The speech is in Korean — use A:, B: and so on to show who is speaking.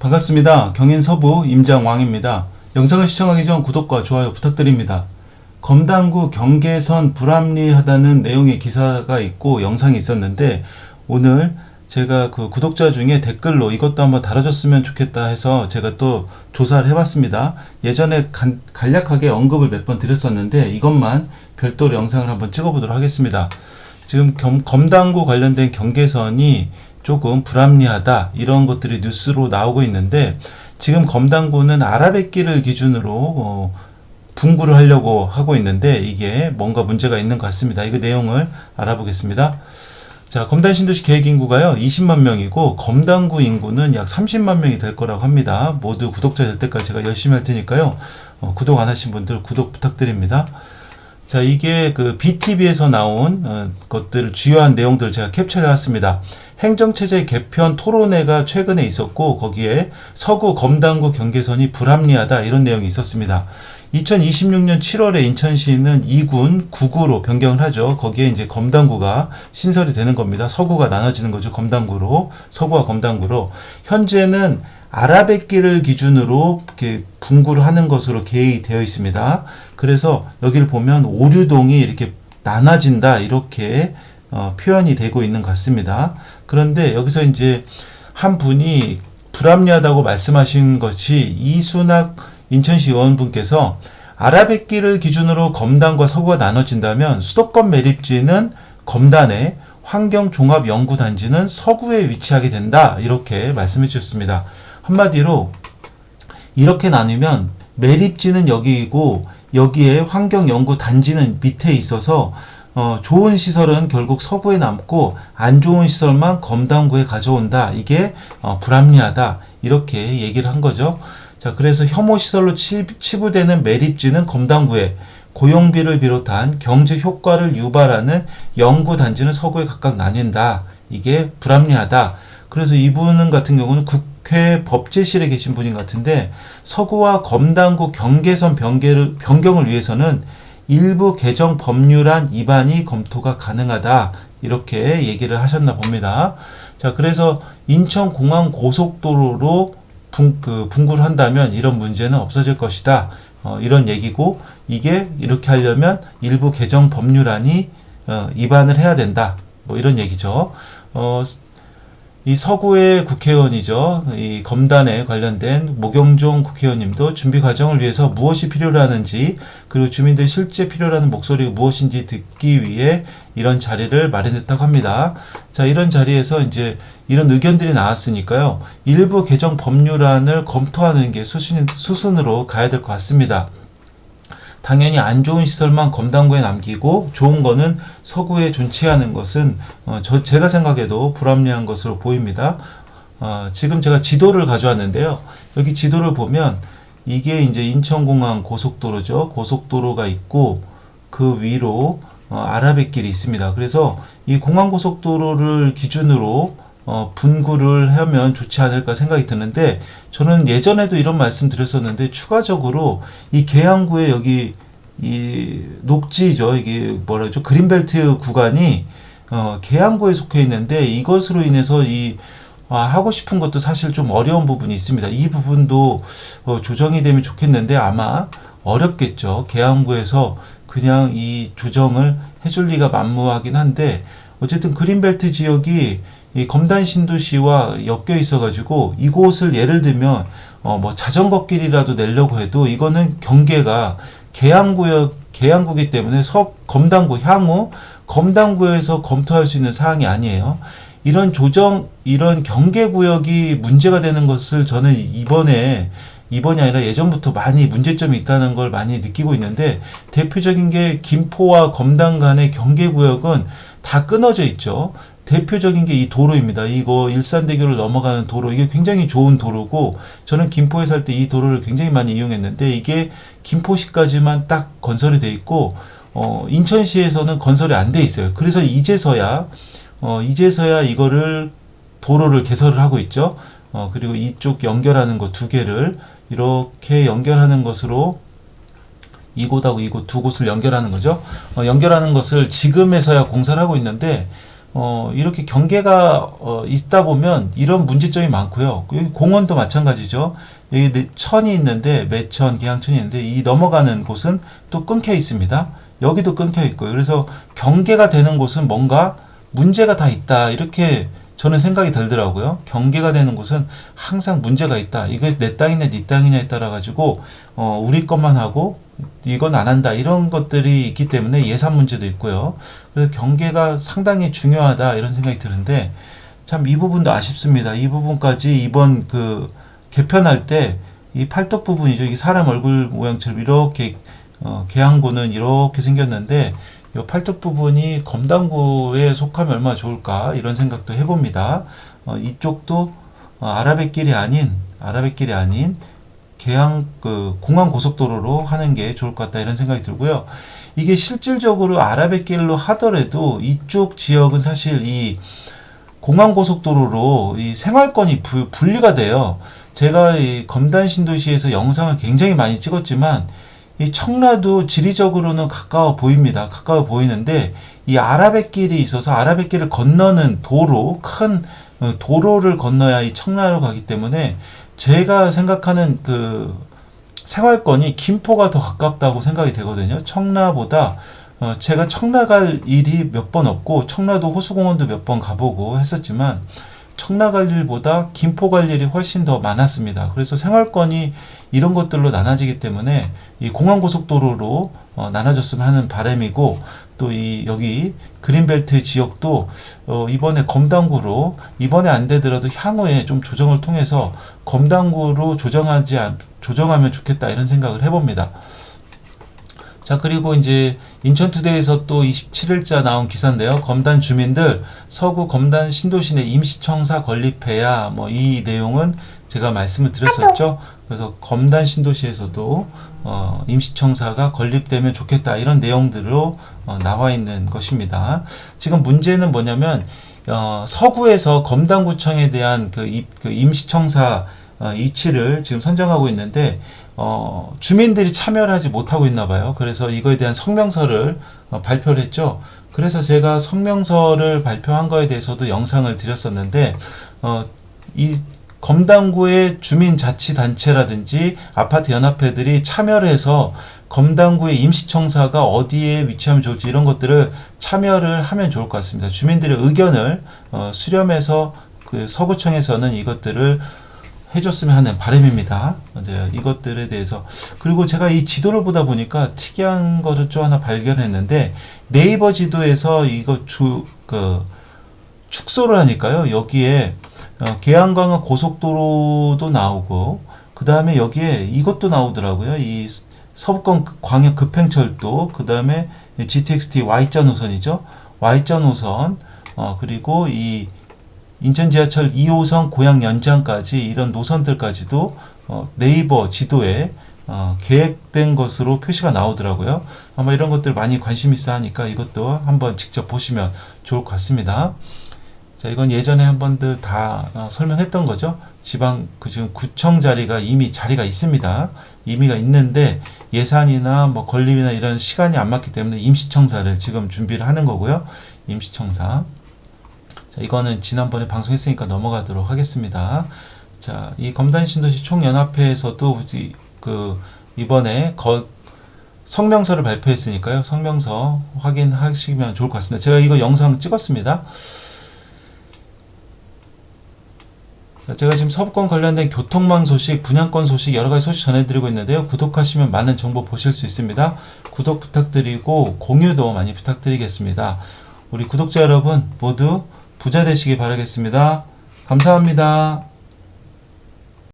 A: 반갑습니다. 경인 서부 임장왕입니다. 영상을 시청하기 전 구독과 좋아요 부탁드립니다. 검단구 경계선 불합리하다는 내용의 기사가 있고 영상이 있었는데, 오늘 제가 그 구독자 중에 댓글로 이것도 한번 달아줬으면 좋겠다 해서 제가 또 조사를 해봤습니다. 예전에 간략하게 언급을 몇 번 드렸었는데 이것만 별도로 영상을 한번 찍어보도록 하겠습니다. 지금 검단구 관련된 경계선이 조금 불합리하다, 이런 것들이 뉴스로 나오고 있는데, 지금 검단구는 아라뱃길을 기준으로 분구를 하려고 하고 있는데 이게 뭔가 문제가 있는 것 같습니다. 이거 내용을 알아보겠습니다. 자, 검단 신도시 계획 인구가요 20만 명이고 검단구 인구는 약 30만 명이 될 거라고 합니다. 모두 구독자 될 때까지 제가 열심히 할 테니까요, 구독 안 하신 분들 구독 부탁드립니다. 자, 이게 그 BTV에서 나온 것들, 주요한 내용들을 제가 캡처해 왔습니다. 행정체제 개편 토론회가 최근에 있었고, 거기에 서구 검단구 경계선이 불합리하다, 이런 내용이 있었습니다. 2026년 7월에 인천시는 2군 9구로 변경을 하죠. 거기에 이제 검단구가 신설이 되는 겁니다. 서구가 나눠지는 거죠. 검단구로, 서구와 검단구로. 현재는 아라뱃길을 기준으로 이렇게 분구를 하는 것으로 계획이 되어 있습니다. 그래서 여기를 보면 오류동이 이렇게 나눠진다, 이렇게 표현이 되고 있는 것 같습니다. 그런데 여기서 이제 한 분이 불합리하다고 말씀하신 것이 이순학 인천시 의원분께서, 아라뱃길을 기준으로 검단과 서구가 나눠진다면 수도권 매립지는 검단에, 환경종합연구단지는 서구에 위치하게 된다, 이렇게 말씀해 주셨습니다. 한마디로 이렇게 나누면 매립지는 여기이고 여기에 환경연구단지는 밑에 있어서 좋은 시설은 결국 서구에 남고 안 좋은 시설만 검단구에 가져온다, 이게 불합리하다, 이렇게 얘기를 한 거죠. 자, 그래서 혐오시설로 치부되는 매립지는 검단구에, 고용비를 비롯한 경제 효과를 유발하는 연구단지는 서구에 각각 나뉜다, 이게 불합리하다. 그래서 이분 같은 경우는 국회 법제실에 계신 분인 것 같은데, 서구와 검단구 경계선 변경을 위해서는 일부 개정 법률안 위반이 검토가 가능하다, 이렇게 얘기를 하셨나 봅니다. 자, 그래서 인천공항 고속도로로 분구를 한다면 이런 문제는 없어질 것이다, 이런 얘기고, 이게 이렇게 하려면 일부 개정 법률안이 위반을 해야 된다, 뭐 이런 얘기죠. 이 서구의 국회의원이죠. 이 검단에 관련된 모경종 국회의원님도 준비 과정을 위해서 무엇이 필요하는지, 그리고 주민들이 실제 필요하는 목소리가 무엇인지 듣기 위해 이런 자리를 마련했다고 합니다. 자, 이런 자리에서 이제 이런 의견들이 나왔으니까요, 일부 개정 법률안을 검토하는 게 수순으로 가야 될 것 같습니다. 당연히 안 좋은 시설만 검단구에 남기고 좋은 거는 서구에 존치하는 것은 제가 생각해도 불합리한 것으로 보입니다. 지금 제가 지도를 가져왔는데요. 여기 지도를 보면 이게 이제 인천공항 고속도로죠. 고속도로가 있고 그 위로 아라뱃길이 있습니다. 그래서 이 공항고속도로를 기준으로 분구를 하면 좋지 않을까 생각이 드는데, 저는 예전에도 이런 말씀 드렸었는데, 추가적으로 이 계양구에 여기 이 녹지죠, 이게 뭐라죠, 그린벨트 구간이 계양구에 속해 있는데, 이것으로 인해서 하고 싶은 것도 사실 좀 어려운 부분이 있습니다. 이 부분도 조정이 되면 좋겠는데 아마 어렵겠죠. 계양구에서 그냥 이 조정을 해줄 리가 만무하긴 한데, 어쨌든 그린벨트 지역이 이 검단 신도시와 엮여 있어가지고 이곳을 예를 들면 뭐 자전거길이라도 내려고 해도 이거는 경계가 계양구이기 때문에 검단구 향후 검단구에서 검토할 수 있는 사항이 아니에요. 이런 조정, 이런 경계구역이 문제가 되는 것을 저는 이번이 아니라 예전부터 많이 문제점이 있다는 걸 많이 느끼고 있는데, 대표적인 게 김포와 검단 간의 경계구역은 다 끊어져 있죠. 대표적인 게 이 도로입니다. 이거 일산대교를 넘어가는 도로, 이게 굉장히 좋은 도로고, 저는 김포에 살 때 이 도로를 굉장히 많이 이용했는데, 이게 김포시까지만 딱 건설이 돼 있고 인천시에서는 건설이 안 돼 있어요. 그래서 이제서야 이거를 도로를 개설을 하고 있죠. 그리고 이쪽 연결하는 거 두 개를 이렇게 연결하는 것으로 이곳하고 이곳 두 곳을 연결하는 거죠. 연결하는 것을 지금에서야 공사를 하고 있는데, 이렇게 경계가 있다 보면 이런 문제점이 많고요. 여기 공원도 마찬가지죠. 여기 천이 있는데 매천, 계양천이 있는데 이 넘어가는 곳은 또 끊겨 있습니다. 여기도 끊겨 있고요. 그래서 경계가 되는 곳은 뭔가 문제가 다 있다. 이렇게 저는 생각이 들더라고요. 경계가 되는 곳은 항상 문제가 있다. 이거 내 땅이냐 네 땅이냐에 따라 가지고 우리 것만 하고 이건 안 한다. 이런 것들이 있기 때문에 예산 문제도 있고요. 그래서 경계가 상당히 중요하다 이런 생각이 드는데 참 이 부분도 아쉽습니다. 이 부분까지 이번 그 개편할 때 이 팔뚝 부분이죠. 이 사람 얼굴 모양처럼 이렇게 계양구는 이렇게 생겼는데 이 팔뚝 부분이 검단구에 속하면 얼마나 좋을까 이런 생각도 해봅니다. 이쪽도 아라뱃길이 아닌 계양 그 공항 고속도로로 하는 게 좋을 것 같다 이런 생각이 들고요. 이게 실질적으로 아라뱃길로 하더라도 이쪽 지역은 사실 이 공항 고속도로로 이 생활권이 분리가 돼요. 제가 이 검단 신도시에서 영상을 굉장히 많이 찍었지만 이 청라도 지리적으로는 가까워 보입니다. 가까워 보이는데 이 아라뱃길이 있어서 아라뱃길을 건너는 도로, 큰 도로를 건너야 이 청라로 가기 때문에 제가 생각하는 그 생활권이 김포가 더 가깝다고 생각이 되거든요. 청라보다 제가 청라 갈 일이 몇 번 없고 청라도 호수공원도 몇 번 가보고 했었지만 청라 갈 일보다 김포 갈 일이 훨씬 더 많았습니다. 그래서 생활권이 이런 것들로 나눠지기 때문에 이 공항고속도로로 나눠졌으면 하는 바람이고 또 이 여기 그린벨트 지역도 이번에 검단구로 이번에 안 되더라도 향후에 좀 조정을 통해서 검단구로 조정하면 좋겠다 이런 생각을 해봅니다. 자, 그리고 이제 인천투데이에서 또 27일자 나온 기사인데요. 검단 주민들 서구 검단 신도시 내 임시청사 건립해야 뭐 이 내용은 제가 말씀을 드렸었죠. 그래서 검단 신도시에서도 임시청사가 건립되면 좋겠다 이런 내용들로 나와 있는 것입니다. 지금 문제는 뭐냐면 서구에서 검단구청에 대한 그 임시청사 위치를 지금 선정하고 있는데 주민들이 참여를 하지 못하고 있나 봐요. 그래서 이거에 대한 성명서를 발표를 했죠. 그래서 제가 성명서를 발표한 거에 대해서도 영상을 드렸었는데 이 검단구의 주민자치단체라든지 아파트 연합회들이 참여를 해서 검단구의 임시청사가 어디에 위치하면 좋을지 이런 것들을 참여를 하면 좋을 것 같습니다. 주민들의 의견을 수렴해서 그 서구청에서는 이것들을 해줬으면 하는 바람입니다. 이제 이것들에 대해서 그리고 제가 이 지도를 보다 보니까 특이한 거를 좀 하나 발견했는데 네이버 지도에서 이거 축소를 하니까요. 여기에 계양광역 고속도로도 나오고 그 다음에 여기에 이것도 나오더라고요. 이 서부권 광역 급행철도 그 다음에 GTX-T Y자 노선이죠. Y자 노선 그리고 이 인천 지하철 2호선 고양 연장까지 이런 노선들까지도 네이버 지도에 계획된 것으로 표시가 나오더라고요. 아마 이런 것들 많이 관심 있어 하니까 이것도 한번 직접 보시면 좋을 것 같습니다. 자, 이건 예전에 한 번들 다 설명했던 거죠. 지금 구청 자리가 이미 자리가 있습니다. 이미가 있는데 예산이나 뭐 건립이나 이런 시간이 안 맞기 때문에 임시청사를 지금 준비를 하는 거고요. 임시청사. 자, 이거는 지난번에 방송했으니까 넘어가도록 하겠습니다. 자, 이 검단신도시 총연합회에서도 이번에 성명서를 발표했으니까요. 성명서 확인하시면 좋을 것 같습니다. 제가 이거 영상 찍었습니다. 자, 제가 지금 서부권 관련된 교통망 소식, 분양권 소식 여러가지 소식 전해드리고 있는데요. 구독하시면 많은 정보 보실 수 있습니다. 구독 부탁드리고 공유도 많이 부탁드리겠습니다. 우리 구독자 여러분 모두 부자 되시기 바라겠습니다. 감사합니다.